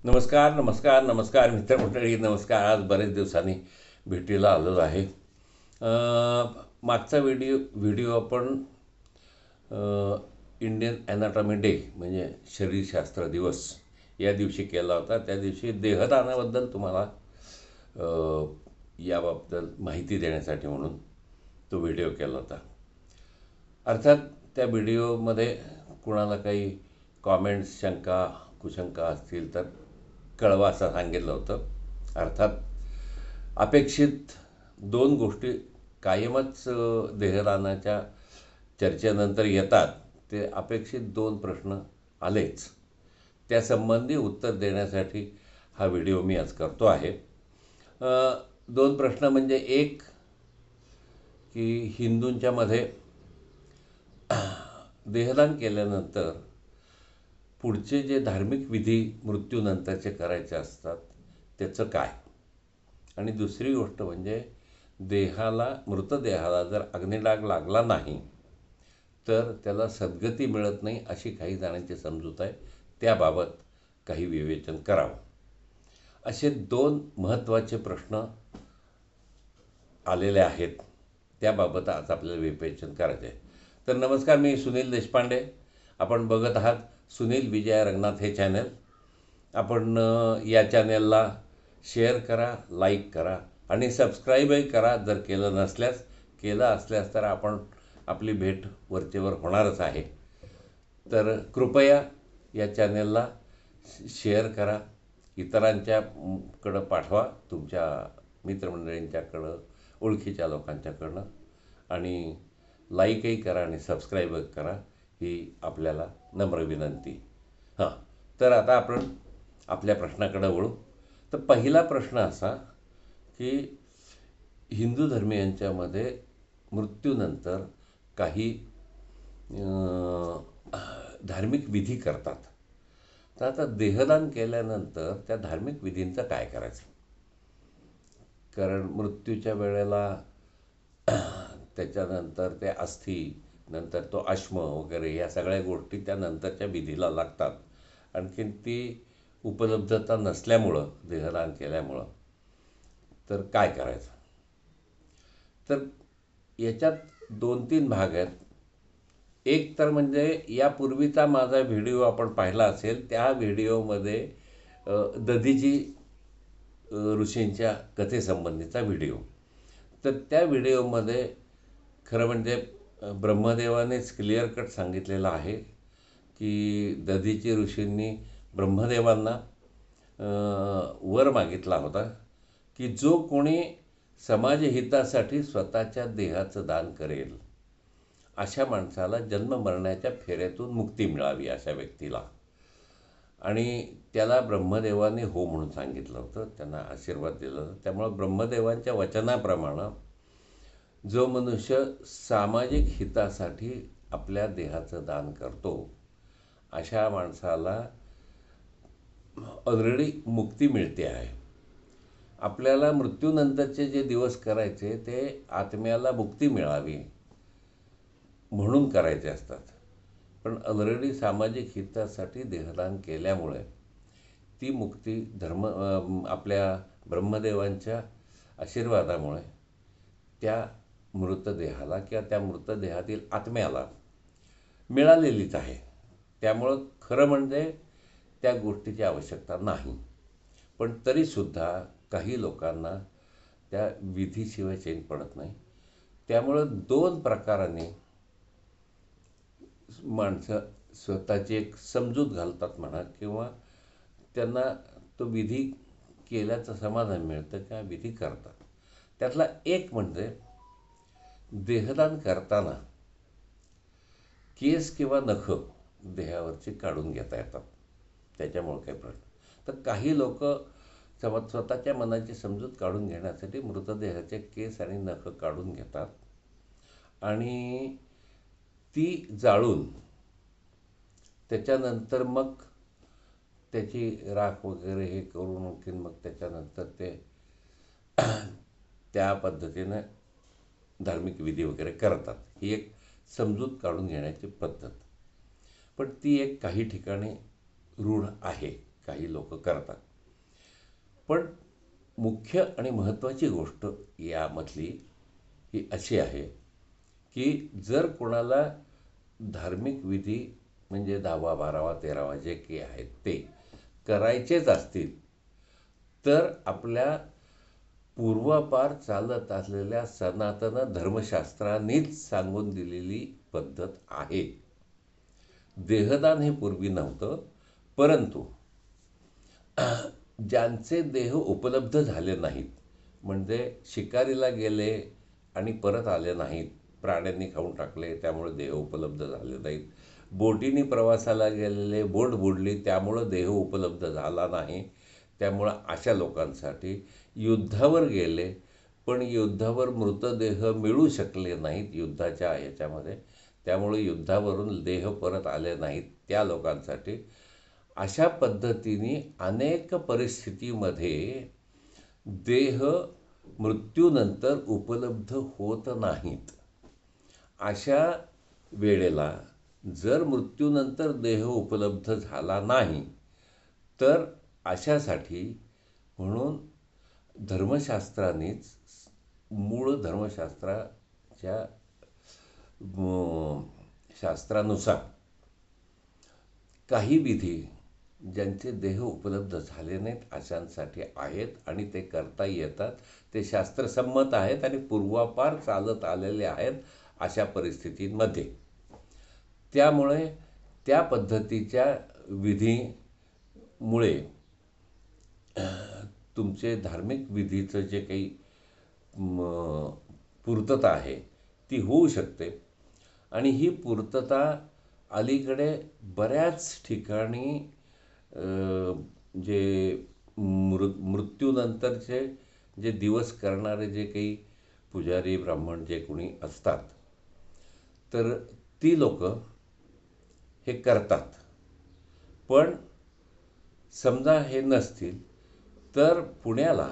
नमस्कार नमस्कार नमस्कार मित्रमंडळी, नमस्कार. आज बरेच दिवसांनी भेटीला आलेलो आहे. मागचा व्हिडिओ आपण इंडियन ॲनाटॉमी डे म्हणजे शरीरशास्त्र दिवस या दिवशी केला होता. त्या दिवशी देहदानाबद्दल तुम्हाला याबद्दल माहिती देण्यासाठी म्हणून तो व्हिडिओ केला होता. अर्थात त्या व्हिडिओमध्ये कुणाला काही कॉमेंट्स, शंका कुशंका असतील तर कळवा असं सांगितलं होतं. अर्थात अपेक्षित दोन गोष्टी कायमच देहदानाच्या चर्चेनंतर येतात. ते अपेक्षित दोन प्रश्न आलेच. त्यासंबंधी उत्तर देण्यासाठी हा व्हिडिओ मी आज करतो आहे. दोन प्रश्न म्हणजे एक की हिंदूंच्या मध्ये देहदान केल्यानंतर पुढचे जे धार्मिक विधी मृत्यूनंतरचे करायचे असतात त्याचं काय, आणि दुसरी गोष्ट म्हणजे मृतदेहाला जर अग्निडाग लागला नाही तर त्याला सद्गती मिळत नाही अशी काही जणांची समजूत आहे. त्याबाबत काही विवेचन करावं. असे दोन महत्त्वाचे प्रश्न आलेले आहेत. त्याबाबत आज आपल्याला विवेचन करायचे आहे. तर नमस्कार, मी सुनील देशपांडे. आपण बघत आहात सुनील विजया रंगनाथ हे चॅनल. आपण या चॅनलला शेअर करा, लाईक करा आणि सबस्क्राईबही करा जर केलं असल्यास तर आपली भेट वरचेवर होणारच आहे. तर कृपया या चॅनलला शेअर करा, इतरांच्याकडं पाठवा, तुमच्या मित्रमंडळींच्याकडं, ओळखीच्या लोकांच्याकडनं, आणि लाईकही करा आणि सबस्क्राईब करा, ही आपल्याला नम्र विनंती. हां, तर आता आपण आपल्या प्रश्नाकडे वळू. तर पहिला प्रश्न असा की हिंदू धर्मियांच्यामध्ये मृत्यूनंतर काही धार्मिक विधी करतात. तर आता देहदान केल्यानंतर त्या धार्मिक विधींचं काय करायचं? कारण मृत्यूच्या वेळेला त्याच्यानंतर ते अस्थी, नंतर तो अश्म वगैरे या सगळ्या गोष्टी त्यानंतरच्या विधीला लागतात. आणखीन ती उपलब्धता नसल्यामुळं, देहदान केल्यामुळं, तर काय करायचं? तर याच्यात दोन तीन भाग आहेत. एक तर म्हणजे यापूर्वीचा माझा व्हिडिओ आपण पाहिला असेल, त्या व्हिडिओमध्ये दधीची ऋषींच्या कथेसंबंधीचा व्हिडिओ. तर त्या व्हिडिओमध्ये खरं म्हणजे ब्रह्मदेवानेच क्लिअर कट सांगितलेलं आहे की दधीची ऋषींनी ब्रह्मदेवांना वर मागितला होता की जो कोणी समाजहितासाठी स्वतःच्या देहाचं दान करेल अशा माणसाला जन्ममरणाच्या फेऱ्यातून मुक्ती मिळावी, अशा व्यक्तीला. आणि त्याला ब्रह्मदेवाने हो म्हणून सांगितलं होतं, त्यांना आशीर्वाद दिला होता. त्यामुळं ब्रह्मदेवांच्या वचनाप्रमाणे जो मनुष्य सामाजिक हितासाठी आपल्या देहाचं दान करतो अशा माणसाला ऑलरेडी मुक्ती मिळते आहे. आपल्याला मृत्यूनंतरचे जे दिवस करायचे ते आत्म्याला मुक्ती मिळावी म्हणून करायचे असतात. पण ऑलरेडी सामाजिक हितासाठी देहदान केल्यामुळे ती मुक्ती आपल्या ब्रह्मदेवांच्या आशीर्वादामुळे त्या मृतदेहाला किंवा त्या मृतदेहातील आत्म्याला मिळालेलीच आहे. त्यामुळं खरं म्हणजे त्या गोष्टीची आवश्यकता नाही. पण तरीसुद्धा काही लोकांना त्या विधीशिवाय चैन पडत नाही. त्यामुळं दोन प्रकाराने माणसं स्वतःची एक समजूत घालतात म्हणा, किंवा त्यांना तो विधी केल्याचं समाधान मिळतं किंवा विधी करतात. त्यातला एक म्हणजे देहदान करताना केस किंवा नखं देहावरची काढून घेता येतात. त्याच्यामुळे काही प्रश्न. तर काही लोक स्वतःच्या मनाची समजूत काढून घेण्यासाठी मृतदेहाचे केस आणि नखं काढून घेतात आणि ती जाळून त्याच्यानंतर मग त्याची राख वगैरे हे करून आणखीन मग त्याच्यानंतर ते त्या पद्धतीनं धार्मिक विधी वगैरे करतात. ही एक समजूत काढून घेण्याची पद्धत. पण ती एक काही ठिकाणी रूढ आहे. काही लोक करतात. पण मुख्य आणि महत्त्वाची गोष्ट यामधली ही अशी आहे की जर कोणाला धार्मिक विधी म्हणजे 10वा 12वा 13वा जे काही आहेत ते करायचेच असतील तर आपल्या पूर्वापार चालत असलेल्या सनातन धर्मशास्त्रांनीच सांगून दिलेली पद्धत आहे. देहदान हे पूर्वी नव्हतं, परंतु ज्यांचे देह उपलब्ध झाले नाहीत, म्हणजे शिकारीला गेले आणि परत आले नाहीत, प्राण्यांनी खाऊन टाकले त्यामुळे देह उपलब्ध झाले नाहीत, बोटीने प्रवासाला गेलेले बोट बुडली त्यामुळं देह उपलब्ध झाला नाही, त्यामुळं अशा लोकांसाठी युद्धावर गेले पण युद्धावर मृतदेह मिळू शकले नाहीत युद्धाच्या ह्याच्यामध्ये, त्यामुळे युद्धावरून देह परत आले नाहीत त्या लोकांसाठी अशा पद्धतीने अनेक परिस्थितीमध्ये देह मृत्यूनंतर उपलब्ध होत नाहीत. अशा वेळेला जर मृत्यूनंतर देह उपलब्ध झाला नाही तर अशासाठी म्हणून धर्मशास्त्रानेच मूळ धर्मशास्त्राच्या शास्त्रानुसार काही विधी ज्यांचे देह उपलब्ध झाले नाहीत अशांसाठी आहेत आणि ते करता येतात. ते शास्त्रसंमत आहेत आणि पूर्वापार चालत आलेले आहेत अशा परिस्थितींमध्ये. त्यामुळे त्या पद्धतीच्या विधीमुळे तुमचे धार्मिक विधीचं जे काही पूर्तता आहे ती होऊ शकते. आणि ही पूर्तता अलीकडे बऱ्याच ठिकाणी जे मृत्यूनंतरचे जे दिवस करणारे जे काही पुजारी ब्राह्मण जे कोणी असतात तर ती लोक हे करतात. पण समजा हे नसतील तर पुण्याला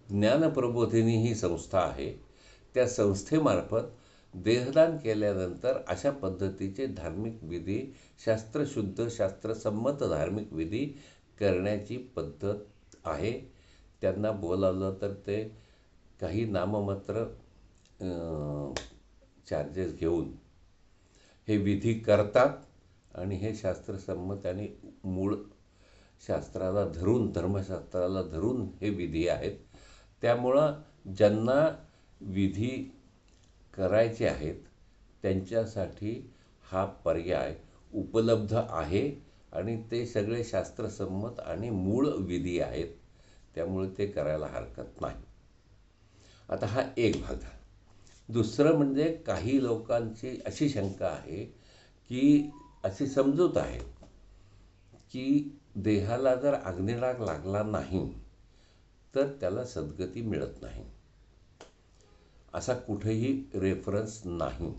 ज्ञानप्रबोधिनी ही संस्था आहे. त्या संस्थेमार्फत देहदान केल्यानंतर अशा पद्धतीचे धार्मिक विधी शास्त्रशुद्ध शास्त्रसंमत धार्मिक विधी करण्याची पद्धत आहे. त्यांना बोलावलं तर ते काही नाममात्र चार्जेस घेऊन हे विधी करतात आणि हे शास्त्रसंमत आणि मूळ शास्त्राला धरून धर्मशास्त्राला धरून हे विधी आहेत. त्यामुळं ज्यांना विधी करायचे आहेत त्यांच्यासाठी हा पर्याय उपलब्ध आहे आणि ते सगळे शास्त्रसंमत आणि मूळ विधी आहेत, त्यामुळे ते करायला हरकत नाही. आता हा एक भाग झाला. दुसरं म्हणजे काही लोकांची अशी शंका आहे की अशी समजूत आहे की देहाला जर अग्निडाग लागला नाही तर त्याला सद्गती मिळत नाही. असा कुठेही रेफरन्स नाही.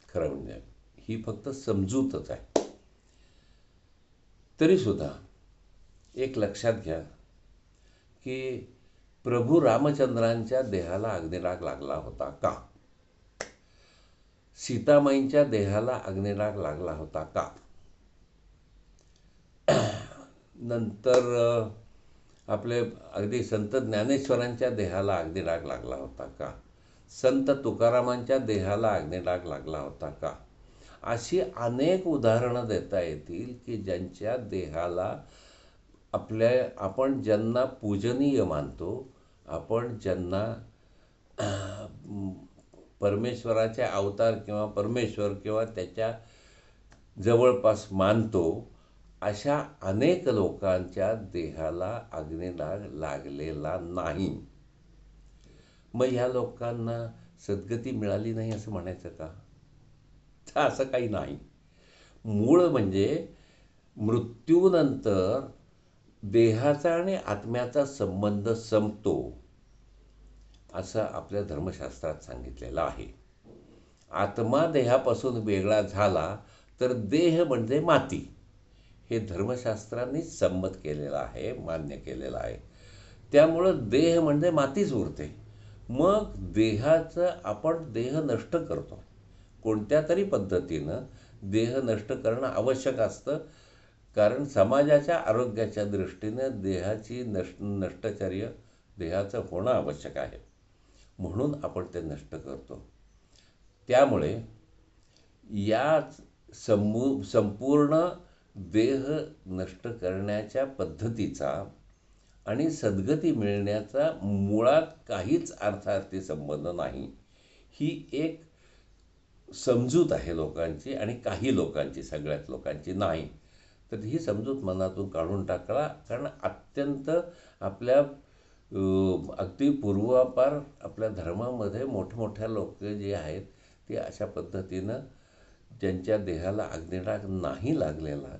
खरं म्हणजे ही फक्त समजूतच आहे. तरीसुद्धा एक लक्षात घ्या की प्रभू रामचंद्रांच्या देहाला अग्निडाग लागला होता का? सीतामाईंच्या देहाला अग्निडाग लागला होता का? नंतर आपले अगदी संत ज्ञानेश्वरांच्या देहाला अग्निडाग लागला होता का? संत तुकारामांच्या देहाला अग्निडाग लागला होता का? अशी अनेक उदाहरणं देता येतील की ज्यांच्या देहाला आपण ज्यांना पूजनीय मानतो, आपण ज्यांना परमेश्वराचे अवतार किंवा परमेश्वर किंवा त्याच्या जवळपास मानतो, अशा अनेक लोकांच्या देहाला अग्निडाग लागलेला नाही. मग ह्या लोकांना सद्गती मिळाली नाही असं म्हणायचं का? तर असं काही नाही. मूळ म्हणजे मृत्यूनंतर देहाचा आणि आत्म्याचा संबंध संपतो असं आपल्या धर्मशास्त्रात सांगितलेलं आहे. आत्मा देहापासून वेगळा झाला तर देह म्हणजे माती, हे धर्मशास्त्रांनीच संमत केलेलं आहे, मान्य केलेलं आहे. त्यामुळं देह म्हणजे मातीच उरते. मग देहाचं आपण देह नष्ट करतो, कोणत्या तरी पद्धतीनं देह नष्ट करणं आवश्यक असतं. कारण समाजाच्या आरोग्याच्या दृष्टीनं देहाची नष्टचर्य देहाचं होणं आवश्यक आहे, म्हणून आपण ते नष्ट करतो. त्यामुळे या संपूर्ण देह नष्ट करण्याच्या पद्धतीचा आणि सद्गती मिळण्याचा मुळात काहीच अर्थार्थी संबंध नाही. ही एक समजूत आहे लोकांची, आणि काही लोकांची, सगळ्याच लोकांची नाही. तर ही समजूत मनातून काढून टाकला, कारण अत्यंत आपल्या अगदी पूर्वापार आपल्या धर्मामध्ये मोठमोठ्या लोक जे आहेत ते अशा पद्धतीनं ज्यांच्या देहाला अग्निडाग नाही लागलेला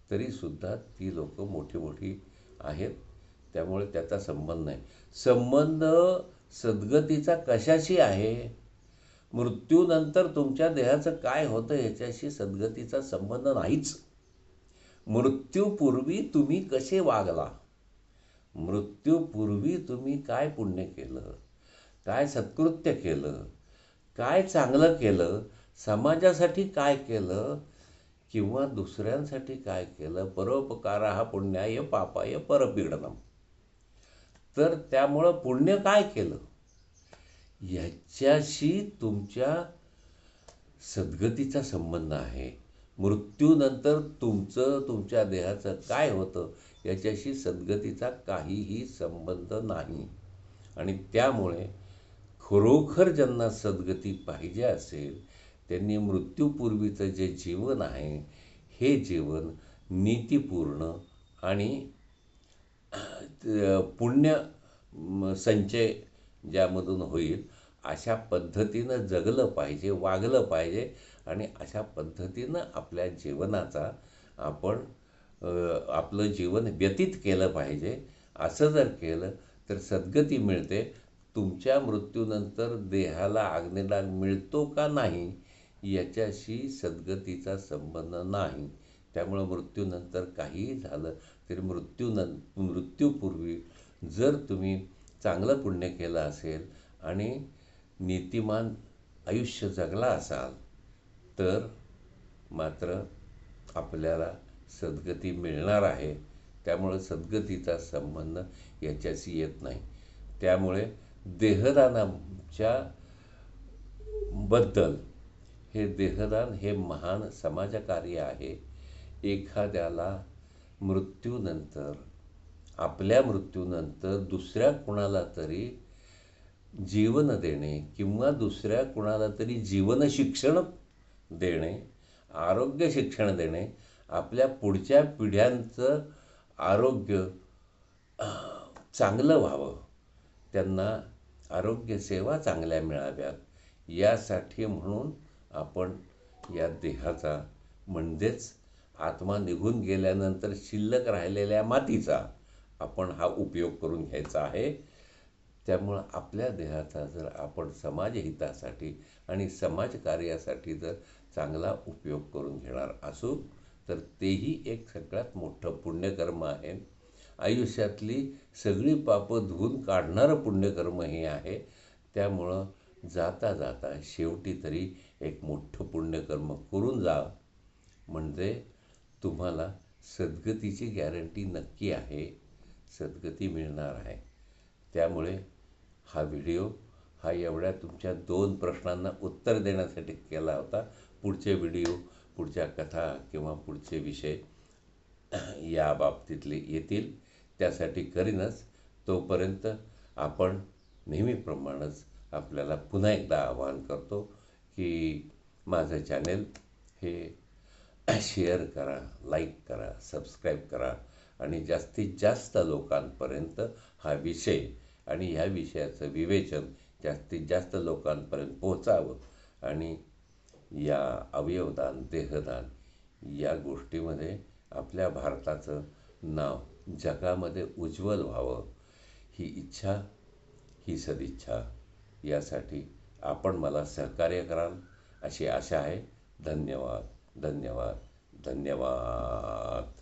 तरीसुद्धा ती लोक मोठी मोठी आहेत. त्यामुळे त्याचा संबंध नाही. संबंध सद्गतीचा कशाशी आहे? मृत्यूनंतर तुमच्या देहाचं काय होतं ह्याच्याशी सद्गतीचा संबंध नाहीच. मृत्यूपूर्वी तुम्ही कसे वागला, मृत्यूपूर्वी तुम्ही काय पुण्य केलं, काय सत्कृत्य केलं, काय चांगलं केलं, समाजासाठी काय केलं किंवा दुसऱ्यांसाठी काय केलं, परोपकारः पुण्याय पापाय परपीडनम. तर त्यामुळं पुण्य काय केलं ह्याच्याशी तुमच्या सद्गतीचा संबंध आहे. मृत्यूनंतर तुमच्या देहाचं काय होतं याच्याशी सद्गतीचा काहीही संबंध नाही. आणि त्यामुळे खरोखर ज्यांना सद्गती पाहिजे असेल त्यांनी मृत्यूपूर्वीचं जे जीवन आहे हे जीवन नीतिपूर्ण आणि पुण्य संचय ज्यामधून होईल अशा पद्धतीनं जगलं पाहिजे, वागलं पाहिजे. आणि अशा पद्धतीनं आपल्या जीवनाचा आपण आपलं जीवन व्यतीत केलं पाहिजे. असं जर केलं तर सद्गती मिळते. तुमच्या मृत्यूनंतर देहाला अग्निडाग मिळतो का नाही याच्याशी सद्गतीचा संबंध नाही. त्यामुळं मृत्यूनंतर काहीही झालं तरी मृत्यूपूर्वी जर तुम्ही चांगलं पुण्य केलं असेल आणि नीतिमान आयुष्य जगला असाल तर मात्र आपल्याला सद्गती मिळणार आहे. त्यामुळे सद्गतीचा संबंध याच्याशी येत नाही. त्यामुळे देहदानाच्या बद्दल हे देहदान हे महान समाजकार्य आहे. एखाद्याला मृत्यूनंतर, आपल्या मृत्यूनंतर दुसऱ्या कुणाला तरी जीवन देणे किंवा दुसऱ्या कुणाला तरी जीवन शिक्षण देणे, आरोग्य शिक्षण देणे, आपल्या पुढच्या पिढ्यांचं आरोग्य चांगलं व्हावं, त्यांना आरोग्य सेवा चांगल्या मिळाव्यात यासाठी म्हणून आपण या देहाचा म्हणजेच आत्मा निघून गेल्यानंतर शिल्लक राहिलेल्या मातीचा आपण हा उपयोग करून घ्यायचा आहे. त्यामुळं आपल्या देहाचा जर आपण समाजहितासाठी आणि समाजकार्यासाठी जर चांगला उपयोग करून घेणार असू तर तेही एक सगळ्यात मोठं पुण्यकर्म आहे. आयुष्यातली सगळी पापं धुवून काढणारं पुण्यकर्म हे आहे. त्यामुळं जाता जाता शेवटी तरी एक मोठं पुण्यकर्म करून जा, म्हणजे तुम्हाला सद्गतीची गॅरंटी नक्की आहे, सद्गती मिळणार आहे. त्यामुळे हा व्हिडिओ हा एवढ्या तुमच्या 2 प्रश्नांना उत्तर देण्यासाठी केला होता. पुढचे व्हिडिओ, पुढच्या कथा किंवा पुढचे विषय या बाबतीतले येतील त्यासाठी करीनच. तोपर्यंत आपण नेहमीप्रमाणेच आपल्याला पुन्हा एकदा आवाहन करतो की माझं चॅनेल हे शेअर करा, लाईक करा, सबस्क्राईब करा आणि जास्तीत जास्त लोकांपर्यंत हा विषय आणि ह्या विषयाचं विवेचन जास्तीत जास्त लोकांपर्यंत पोहोचावं आणि या अवयवदान, देहदान या गोष्टीमध्ये आपल्या भारताचं नाव जगामध्ये उज्ज्वल व्हावं ही इच्छा, ही सदिच्छा, यासाठी आपण मला सहकार्य कराल अशी आशा आहे. धन्यवाद, धन्यवाद, धन्यवाद.